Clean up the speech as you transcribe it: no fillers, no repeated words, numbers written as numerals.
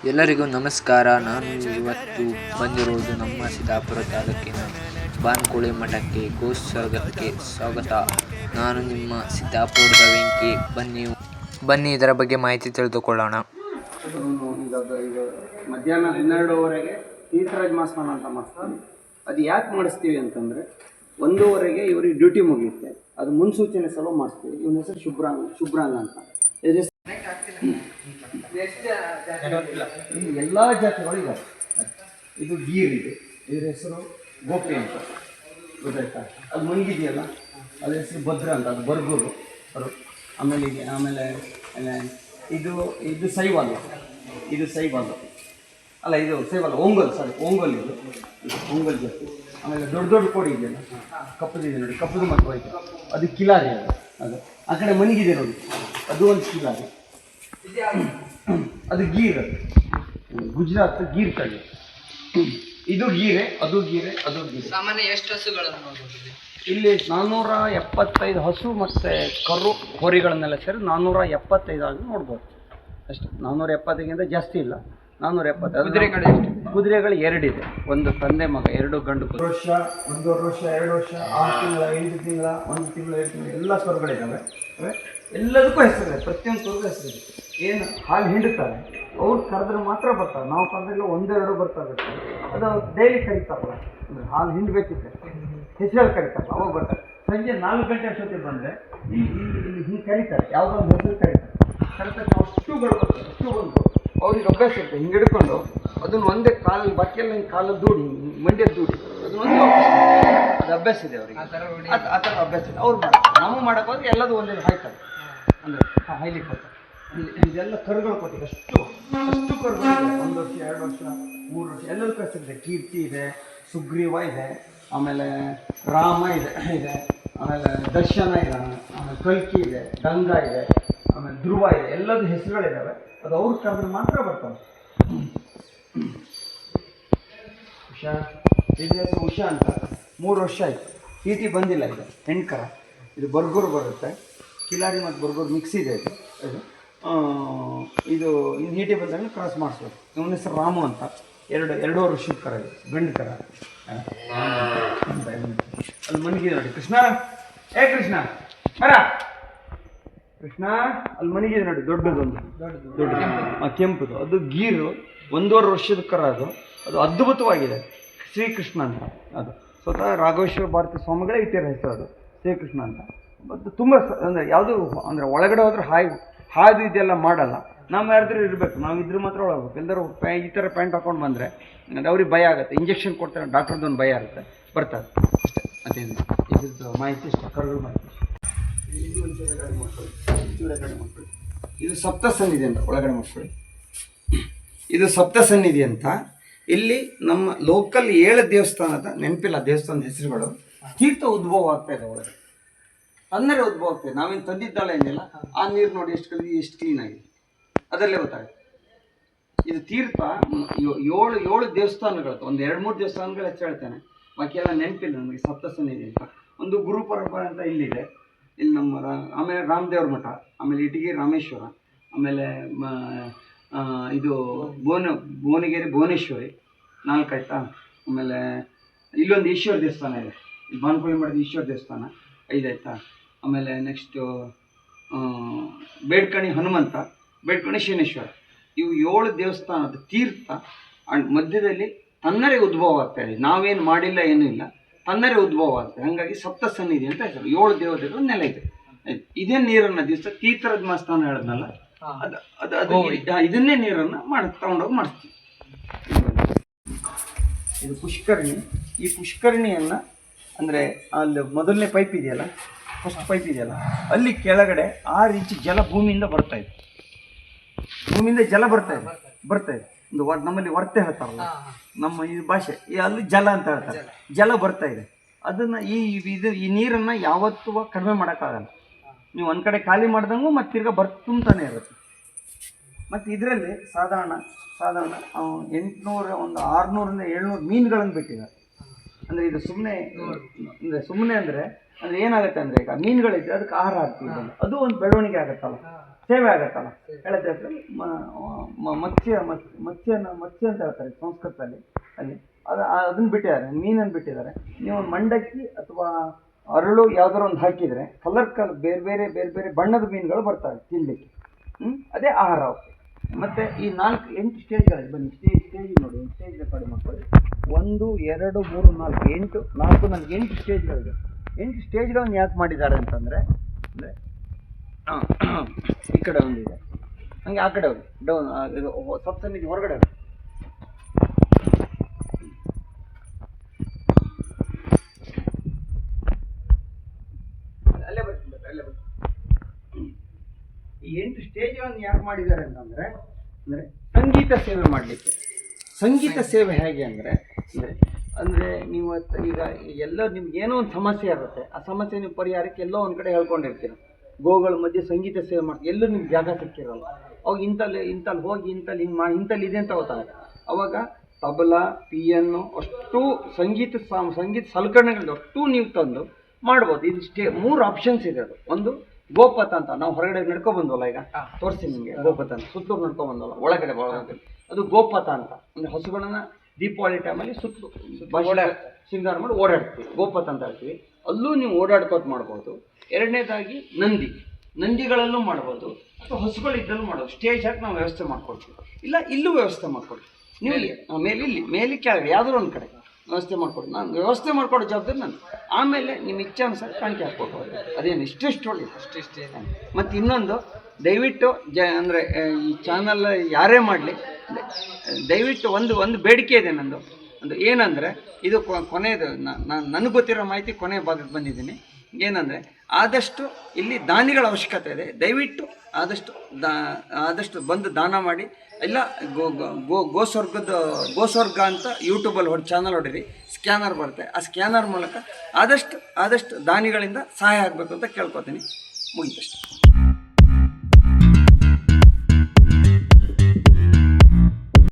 ಎಲ್ಲರಿಗೂ ನಮಸ್ಕಾರ. ನಾನು ಇವತ್ತು ಬಂದಿರುವುದು ನಮ್ಮ ಸಿದ್ದಾಪುರ ತಾಲೂಕಿನ ಬಾನ್ಕೋಳಿ ಮಠಕ್ಕೆ. ಗೋಸ್ವಾಗತಕ್ಕೆ ಸ್ವಾಗತ. ನಾನು ನಿಮ್ಮ ಸಿದ್ದಾಪುರದ ವೆಂಕಿ. ಬನ್ನಿ ಇದರ ಬಗ್ಗೆ ಮಾಹಿತಿ ತಿಳಿದುಕೊಳ್ಳೋಣ. ಈಗ ಮಧ್ಯಾಹ್ನ 12:00ವರೆಗೆ ತೀರ್ಥರಾಜ ಮಾಸ್ಮನ ಅಂತ ಮಾಡಿಸ್ತೀವಿ. ಅದು ಯಾಕೆ ಮಾಡಿಸ್ತೀವಿ ಅಂತಂದರೆ 1:00ವರೆಗೆ ಇವ್ರಿಗೆ ಡ್ಯೂಟಿ ಮುಗಿಯುತ್ತೆ. ಅದು ಮುನ್ಸೂಚನೆ ಸಲ ಮಾಡಿಸ್ತೀವಿ. ಇವನ ಹೆಸರು ಶುಭ್ರಾಂಗ ಅಂತ. ಇಲ್ಲಿ ಎಲ್ಲ ಜಾತಿಗಳು ಇವೆ. ಇದು ಗೀರ್ ಇದೆ, ಇದ್ರ ಹೆಸರು ಗೋಪಿ ಅಂತ, ಗೊತ್ತಾಯ್ತಾ? ಅದು ಮಣಗಿದೆಯಲ್ಲ, ಅದ್ರ ಹೆಸರು ಭದ್ರ ಅಂತ, ಅದು ಬರ್ಗೂರು ಅವರು. ಆಮೇಲೆ ಇದು ಸೈವಾಲು, ಇದು ಸೈವಾಲು ಅಲ್ಲ, ಇದು ಸೈವಾಲು ಓಂಗಲ್, ಓಂಗಲ್ ಇದು ಓಂಗಲ್ ಜಾತಿ. ಆಮೇಲೆ ದೊಡ್ಡ ಕೋಡಿ ಇದೆಯಲ್ಲ, ಕಪ್ಪದಿದೆ ನೋಡಿ, ಕಪ್ಪದು ಮತ್ತು ಹೋಯ್ತು, ಅದು ಕಿಲಾರಿ. ಅದು ಆ ಕಡೆ ಮಣಗಿದೆ ನೋಡಿ, ಅದು ಒಂದು ಕಿಲಾರಿ. ಅದು ಗೀರ್, ಗುಜರಾತ್ ಗೀರ್ ತಳಿ. ಇದು ಗೀರೆ, ಅದು ಗೀರೆ, ಅದು ಗೀರೆ. ಸಾಮಾನ್ಯ ಎಷ್ಟು ಹಸುಗಳನ್ನು ನೋಡಬಹುದು ಇಲ್ಲಿ? 475 ಹಸು ಮತ್ತು ಕರು ಹೋರಿಗಳನ್ನೆಲ್ಲ ಸೇರಿ 475 ಆಗಿ ನೋಡ್ಬೋದು ಅಷ್ಟೇ. 470ಗಿಂತ ಜಾಸ್ತಿ ಇಲ್ಲ, 470. ಕುದುರೆಗಳು ಎಷ್ಟು? ಕುದುರೆಗಳು 2 ಇದೆ, ಒಂದು ತಂದೆ ಮಗ, 2 ಗಂಡು. 1 ವರ್ಷ, 1.5 ವರ್ಷ, 2 ವರ್ಷ, 6 ತಿಂಗಳ, 8 ತಿಂಗಳ, 1 ತಿಂಗಳು, 2 ತಿಂಗಳು ಎಲ್ಲ ಕರುಗಳಿದ್ದಾವೆ. ಎಲ್ಲದಕ್ಕೂ ಹೆಸರಿದೆ, ಪ್ರತಿಯೊಂದು ಕರುಗೂ ಹೆಸರಿದೆ. ಏನು ಹಾಲು ಹಿಂಡುತ್ತಾರೆ ಅವ್ರು ಕರೆದ್ರೆ ಮಾತ್ರ ಬರ್ತಾರೆ, ನಾವು ಕರೆದ್ರೆಲ್ಲ 1-2 ಬರ್ತಾರೆ. ಅದು ಡೈಲಿ ಕರೀತಾರಲ್ಲ, ಅಂದರೆ ಹಾಲು ಹಿಂಡಬೇಕಿದ್ರೆ ಹೆಸರು ಕರೀತಾರಲ್ಲ, ಅವಾಗ ಬರ್ತಾರೆ. ಸಂಜೆ 4 ಗಂಟೆ ಅಷ್ಟೊತ್ತಿಗೆ ಬಂದರೆ ಇಲ್ಲಿ ಹಿಂಗೆ ಕರೀತಾರೆ, ಯಾವುದೋ ಒಂದು ಹೆಸರು ಕರೀತಾರೆ. ಕರೆದಾಗ ನಾವು ಅಷ್ಟುಗಳು ಬರ್ತಾರೆ, ಅಷ್ಟು ಬಂದು ಅವ್ರಿಗೆ ಅಭ್ಯಾಸ ಇರುತ್ತೆ. ಹಿಂಗೆ ಹಿಡ್ಕೊಂಡು ಅದನ್ನು ಒಂದೇ ಕಾಲು, ಬಾಕಿಯೆಲ್ಲ ಹಿಂಗೆ ಕಾಲಲ್ಲಿ ದೂಡಿ, ಮಂಡ್ಯದ ದೂಡಿ, ಅದನ್ನ ಒಂದೇ ಅದು ಅಭ್ಯಾಸ ಇದೆ ಅವರಿಗೆ. ಆ ಥರ ಅಭ್ಯಾಸ ಇದೆ, ಅವ್ರು ಮಾಡ್ತಾರೆ. ನಾವು ಮಾಡೋಕ್ಕೋದ್ರೆ ಎಲ್ಲದೂ ಒಂದೇ ಹಾಯ್ತಾರೆ, ಅಂದರೆ ಹಾಯ್ಲಿಕ್ಕೆ ಹೋಗ್ತಾರೆ. ಇದೆಲ್ಲ ಕರುಗಳು ಕೊಟ್ಟಿದೆ, ಅಷ್ಟು ಕರುಗಳು. 1 ವರ್ಷ, 2 ವರ್ಷ, 3 ವರ್ಷ ಎಲ್ಲದಕ್ಕೂ ಹೆಸರಿದೆ. ಕೀರ್ತಿ ಇದೆ, ಸುಗ್ರೀವ ಇದೆ, ಆಮೇಲೆ ರಾಮ ಇದೆ, ಆಮೇಲೆ ದರ್ಶನ ಇದೆ, ಆಮೇಲೆ ಕಲ್ಕಿ ಇದೆ, ಗಂಗ ಇದೆ, ಆಮೇಲೆ ಧ್ರುವ ಇದೆ. ಎಲ್ಲದೂ ಹೆಸರುಗಳಿದ್ದಾವೆ. ಅದು ಅವ್ರ ಕರೆದ್ರೆ ಮಾತ್ರ ಬರ್ತಾರೆ. ಉಷಾ, ಇದು ಹೆಸರು ಉಷಾ ಅಂತ. 3 ವರ್ಷ ಆಯಿತು, ಟಿ ಬಂದಿಲ್ಲ. ಇದು ಹೆಣ್ಕರ, ಇದು ಬರ್ಗೂರು ಬರುತ್ತೆ. ಕಿಲಾರಿ ಮತ್ತು ಬರ್ಗೂರು ಮಿಕ್ಸ್ ಇದೆ ಇದು ಇನ್ನು ಹೀಟಿ ಬಂದಾಗ ಕ್ರಾಸ್ ಮಾಡಿಸ್ಬೇಕು. ಇವನ ಹೆಸರು ರಾಮು ಅಂತ. 2.5 ವರ್ಷದ ಕರ, ಇದು ಗಂಡು ಕರ. ಅಲ್ಲಿ ಮನಗಿದೆ ನೋಡಿ, ಕೃಷ್ಣ, ಕೃಷ್ಣ ಬರ, ಕೃಷ್ಣ ಅಲ್ಲಿ ಮನಗಿದೆ ನೋಡಿ, ದೊಡ್ಡದೊಂದು, ದೊಡ್ಡ ಕೆಂಪುದು. ಅದು ಗೀರು, 1.5 ವರ್ಷದ ಕರ. ಅದು ಅದ್ಭುತವಾಗಿದೆ, ಶ್ರೀಕೃಷ್ಣ ಅಂತ. ಅದು ಸ್ವತಃ ರಾಘವೇಶ್ವರ ಭಾರತಿ ಸ್ವಾಮಿಗಳೇ ಇಟ್ಟಿರೋ ಹೆಸರು, ಅದು ಶ್ರೀಕೃಷ್ಣ ಅಂತ. ಮತ್ತು ತುಂಬ ಅಂದರೆ ಯಾವುದು ಅಂದರೆ ಒಳಗಡೆ ಹೋದ್ರೆ ಹಾಯ್ದು ಇದೆಲ್ಲ ಮಾಡಲ್ಲ. ನಾವು ಯಾರಾದ್ರೂ ಇರಬೇಕು, ನಾವು ಇದ್ರೆ ಮಾತ್ರ ಒಳಗಬೇಕು. ಎಲ್ಲರೂ ಈ ಥರ ಪ್ಯಾಂಟ್ ಹಾಕೊಂಡು ಬಂದರೆ ಅದು ಅವ್ರಿಗೆ ಭಯ ಆಗುತ್ತೆ. ಇಂಜೆಕ್ಷನ್ ಕೊಡ್ತಾರೆ, ಡಾಕ್ಟರ್ದೊಂದು ಭಯ ಇರುತ್ತೆ, ಬರ್ತಾರೆ ಅಷ್ಟೇ. ಅದೇನು ಇದ್ರದ್ದು ಮಾಹಿತಿ ಇಷ್ಟ, ಕರುಗಳ ಮಾಹಿತಿ. ಇದು ಒಂಚೂರು ರೆಕಾರ್ಡ್ ಮಾಡ್ಕೊಳ್ಳಿ. ಇದು ಸಪ್ತಸನ್ನಿಧಿ ಅಂತ, ಒಳಗಡೆ ಮಾಡ್ಕೊಳ್ಳಿ. ಇದು ಸಪ್ತಸನ್ನಿಧಿ ಅಂತ. ಇಲ್ಲಿ ನಮ್ಮ ಲೋಕಲ್ 7 ದೇವಸ್ಥಾನದ ನೆನಪಿಲ್ಲ, ದೇವಸ್ಥಾನದ ಹೆಸರುಗಳು. ತೀರ್ಥ ಉದ್ಭವ ಆಗ್ತಾ ಇದೆ ಒಳಗೆ, ತನ್ನರೇ ಉದ್ಭವ ಆಗ್ತದೆ. ನಾವೇನು ತಂದಿದ್ದಾಳೆ ಏನಿಲ್ಲ. ಆ ನೀರು ನೋಡಿ ಎಷ್ಟು ಕಲಿಗೆ, ಎಷ್ಟು ಕ್ಲೀನಾಗಿದೆ, ಅದರಲ್ಲೇ ಗೊತ್ತಾಗುತ್ತೆ. ಇದು ತೀರ್ಥ 7 ದೇವಸ್ಥಾನಗಳು, ಒಂದು 2-3 ದೇವಸ್ಥಾನಗಳು ಹೆಚ್ಚು ಹೇಳ್ತೇನೆ, ಬಾಕಿ ಎಲ್ಲ ನೆನಪಿಲ್ಲ ನಮಗೆ. ಸಪ್ತಸನ್ನಿಧಿ ಅಂತ ಒಂದು ಗುರು ಪರಂಪರೆ ಅಂತ ಇಲ್ಲಿದೆ. ಇಲ್ಲಿ ನಮ್ಮ ಆಮೇಲೆ ರಾಮದೇವ್ರ ಮಠ, ಆಮೇಲೆ ಇಟಗಿ ರಾಮೇಶ್ವರ, ಆಮೇಲೆ ಇದು ಭುವನಗಿರಿ ಭುವನೇಶ್ವರಿ 4 ಆಯ್ತಾ. ಆಮೇಲೆ ಇಲ್ಲೊಂದು ಈಶ್ವರ ದೇವಸ್ಥಾನ ಇದೆ, ಇಲ್ಲಿ ಬಾನ್ಕೋಳಿ ಮಠದ ಈಶ್ವರ ದೇವಸ್ಥಾನ 5 ಆಯಿತಾ. ಆಮೇಲೆ ನೆಕ್ಸ್ಟು ಬೇಡ್ಕಣಿ ಹನುಮಂತ, ಬೇಡ್ಕಣಿ ಶನೇಶ್ವರ. ಇವು 7 ದೇವಸ್ಥಾನದ ತೀರ್ಥ ಮಧ್ಯದಲ್ಲಿ ತನ್ನರೇ ಉದ್ಭವ ಆಗ್ತಾಯಿದೆ. ನಾವೇನು ಮಾಡಿಲ್ಲ, ಏನೂ ಇಲ್ಲ, ತನ್ನರೇ ಉದ್ಭವ ಆಗ್ತದೆ. ಹಾಗಾಗಿ ಸಪ್ತಸನ್ನಿಧಿ ಅಂತ ಹೆಸರು. 7 ದೇವತೆಗಳು ನೆಲ ಇದೆ. ಇದೇ ನೀರನ್ನು ದಿವಸ ತೀರ್ಥರಾಜ ಮಾಸ್ತಾನ ಹೇಳಿದ್ನಲ್ಲ, ಅದು ಇದನ್ನೇ ನೀರನ್ನು ತಗೊಂಡೋಗಿ ಮಾಡಿಸ್ತೀವಿ. ಇದು ಪುಷ್ಕರಣಿ. ಈ ಪುಷ್ಕರಣಿಯನ್ನು ಅಂದರೆ ಅಲ್ಲಿ ಮೊದಲನೇ ಪೈಪ್ ಇದೆಯಲ್ಲ, ಫಸ್ಟ್ ಪೈಪ್ ಇದೆಯಲ್ಲ, ಅಲ್ಲಿ ಕೆಳಗಡೆ 6 ಇಂಚು ಜಲ ಭೂಮಿಯಿಂದ ಬರ್ತಾಯಿದೆ. ಭೂಮಿಯಿಂದ ಜಲ ಬರ್ತಾಯಿದೆ. ನಮ್ಮಲ್ಲಿ ವರ್ತೆ ಹೇಳ್ತಾರಲ್ಲ, ನಮ್ಮ ಈ ಭಾಷೆ, ಅಲ್ಲಿ ಜಲ ಅಂತ ಹೇಳ್ತಾರೆ. ಜಲ ಬರ್ತಾ ಇದೆ. ಅದನ್ನು ಈ ನೀರನ್ನು ಯಾವತ್ತೂ ಕಡಿಮೆ ಮಾಡೋಕ್ಕಾಗಲ್ಲ. ನೀವು ಒಂದು ಕಡೆ ಖಾಲಿ ಮಾಡ್ದಂಗೂ ಮತ್ತೆ ತಿರ್ಗಾ ತುಂಬ್ತಾನೆ ಇರುತ್ತೆ. ಮತ್ತು ಇದರಲ್ಲಿ ಸಾಧಾರಣ 800, ಒಂದು 600-700 ಮೀನುಗಳನ್ನು ಬಿಟ್ಟಿದ್ದಾರೆ. ಅಂದರೆ ಇದು ಸುಮ್ಮನೆ ಅಂದರೆ ಏನಾಗುತ್ತೆ ಅಂದರೆ, ಈಗ ಮೀನುಗಳಿದ್ರೆ ಅದಕ್ಕೆ ಆಹಾರ ಹಾಕ್ತೀವಿ, ಅದು ಒಂದು ಬೆಳವಣಿಗೆ ಆಗುತ್ತಲ್ಲ. ಸೇವೆ ಆಗತ್ತಲ್ಲ. ಹೇಳತ್ತೆ ಮತ್ಸ್ಯ ಅಂತ ಹೇಳ್ತಾರೆ ಸಂಸ್ಕೃತದಲ್ಲಿ. ಅಲ್ಲಿ ಅದನ್ನ ಬಿಟ್ಟಿದ್ದಾರೆ, ಮೀನನ್ನು ಬಿಟ್ಟಿದ್ದಾರೆ. ನೀವು ಮಂಡಕ್ಕಿ ಅಥವಾ ಅರಳು ಯಾವ್ದಾರ ಒಂದು ಹಾಕಿದರೆ ಕಲರ್ ಬೇರೆ ಬೇರೆ ಬೇರೆ ಬೇರೆ ಬಣ್ಣದ ಮೀನುಗಳು ಬರ್ತವೆ ತಿನ್ನಲಿಕ್ಕೆ. ಅದೇ ಆಹಾರ ಅವಕ್ಕೆ. ಮತ್ತು ಈ 8 ಸ್ಟೇಜ್ಗಳಲ್ಲಿ ಬನ್ನಿ, ಸ್ಟೇಜ್ ನೋಡಿ, ಸ್ಟೇಜ್ ರೆಕಾರ್ಡ್ ಮಾಡ್ಕೊಳ್ಳಿ. 1 2 3 4 ನನಗೆ 8 ಸ್ಟೇಜ್ಗಳಿದೆ. 8 ಸ್ಟೇಜ್ಗಳನ್ನು ಯಾಕೆ ಮಾಡಿದ್ದಾರೆ ಅಂತಂದರೆ, ಅಂದರೆ ಈ ಕಡೆ ಒಂದಿದೆ, ಹಂಗೆ ಆ ಕಡೆ ಹೋಗಿ ಡೌನ್, ಇದು ಸಪ್ತಮಿಗೆ ಹೊರಗಡೆ ಹೋಗಿ. ಅಲ್ಲೇ ಬರ್ತೀನಿ. ಈ 8 ಸ್ಟೇಜ್ಗಳನ್ನು ಯಾಕೆ ಮಾಡಿದ್ದಾರೆ ಅಂತಂದರೆ, ಅಂದರೆ ಸಂಗೀತ ಸೇವೆ ಮಾಡಲಿಕ್ಕೆ. ಸಂಗೀತ ಸೇವೆ ಹೇಗೆ ಅಂದರೆ ನೀವು ಈಗ ಎಲ್ಲೋ ನಿಮ್ಗೆ ಏನೋ ಒಂದು ಸಮಸ್ಯೆ ಇರುತ್ತೆ, ಆ ಸಮಸ್ಯೆ ನೀವು ಪರಿಹಾರಕ್ಕೆ ಎಲ್ಲೋ ಒಂದು ಕಡೆ ಹೇಳ್ಕೊಂಡಿರ್ತೀರ. ಗೋಗಳ ಮಧ್ಯೆ ಸಂಗೀತ ಸೇವೆ ಮಾಡ್ತೀವಿ, ಎಲ್ಲೂ ನಿಮ್ಗೆ ಜಾಗ ಸಿಕ್ಕಿರಲ್ಲ. ಅವಾಗ ಇಂತಲ್ಲಿ ಹೋಗಿ ಇಂತಲ್ಲಿ ಇದೆ ಅಂತ ಗೊತ್ತಾಗುತ್ತೆ. ಅವಾಗ ತಬಲಾ, ಪಿಯಾನೋ ಅಷ್ಟು ಸಂಗೀತ ಸಲಕರಣೆಗಳು ಅಷ್ಟು ನೀವು ತಂದು ಮಾಡ್ಬೋದು. ಇದು 3 ಆಪ್ಷನ್ಸ್ ಇದೆ. ಅದು ಒಂದು ಗೋಪಥ ಅಂತ, ನಾವು ಹೊರಗಡೆ ನಡ್ಕೊಂಡು ಬಂದ್ವಲ್ಲ, ಈಗ ತೋರಿಸಿ ನಿಮಗೆ ಗೋಪಥ ಅಂತ, ಸುತ್ತಲೂ ನಡ್ಕೊಂಡು ಬಂದ್ವಲ್ಲ ಒಳಗಡೆ. ಅದು ಗೋಪಥ ಅಂತ, ಅಂದರೆ ಹಸುಗಳನ್ನ ದೀಪಾವಳಿ ಟೈಮಲ್ಲಿ ಸುತ್ತಲೂ ಶೃಂಗಾರ ಮಾಡಿ ಓಡಾಡ್ತೀವಿ, ಗೋಪಥ ಅಂತ ಹೇಳ್ತೀವಿ. ಅಲ್ಲೂ ನೀವು ಓಡಾಡ್ಕೋತ ಮಾಡ್ಬೋದು. ಎರಡನೇದಾಗಿ ನಂದಿಗಳಲ್ಲೂ ಮಾಡ್ಬೋದು, ಅಥವಾ ಹಸುಗಳಿದ್ದಲ್ಲೂ ಮಾಡ್ಬೋದು. ಸ್ಟೇಜ್ ಹಾಕಿ ನಾವು ವ್ಯವಸ್ಥೆ ಮಾಡ್ಕೊಡ್ತೀವಿ, ಇಲ್ಲ ಇಲ್ಲೂ ವ್ಯವಸ್ಥೆ ಮಾಡ್ಕೊಡ್ತೀವಿ. ನೀವು ಮೇಲೆ ಕೆಳಗಡೆ ಯಾವುದೋ ಒಂದು ಕಡೆ ವ್ಯವಸ್ಥೆ ಮಾಡ್ಕೊಡಿ. ನಾನು ವ್ಯವಸ್ಥೆ ಮಾಡ್ಕೊಡೋ ಜವಾಬ್ದಾರಿ ನಾನು. ಆಮೇಲೆ ನಿಮ್ಮ ಇಚ್ಛಾನುಸಾರ ಕಾಣಿಕೆ ಹಾಕ್ಕೊಟ್ಟು ಅದೇನು ಇಷ್ಟಿಷ್ಟು ಒಳ್ಳೆ ಅಷ್ಟಿಷ್ಟೇ. ಮತ್ತು ಇನ್ನೊಂದು, ದಯವಿಟ್ಟು ಅಂದರೆ ಈ ಚಾನಲ್ ಯಾರೇ ಮಾಡಲಿ, ದಯವಿಟ್ಟು ಒಂದು ಬೇಡಿಕೆ ಇದೆ ನಂದು. ಒಂದು ಏನಂದರೆ, ಇದು ಕೊನೆಯದು, ನನಗೆ ಗೊತ್ತಿರೋ ಮಾಹಿತಿ ಕೊನೆಯ ಭಾಗಕ್ಕೆ ಬಂದಿದ್ದೀನಿ. ಏನಂದರೆ, ಆದಷ್ಟು ಇಲ್ಲಿ ದಾನಿಗಳ ಅವಶ್ಯಕತೆ ಇದೆ. ದಯವಿಟ್ಟು ಆದಷ್ಟು ಬಂದು ದಾನ ಮಾಡಿ. ಇಲ್ಲ ಗೋಸ್ವರ್ಗ ಅಂತ ಯೂಟ್ಯೂಬಲ್ಲಿ ಚಾನಲ್ ಹೊಡಿರಿ, ಸ್ಕ್ಯಾನರ್ ಬರುತ್ತೆ. ಆ ಸ್ಕ್ಯಾನರ್ ಮೂಲಕ ಆದಷ್ಟು ದಾನಿಗಳಿಂದ ಸಹಾಯ ಆಗಬೇಕು ಅಂತ ಕೇಳ್ಕೊತೀನಿ. ಮುಗಿತಷ್ಟೆ.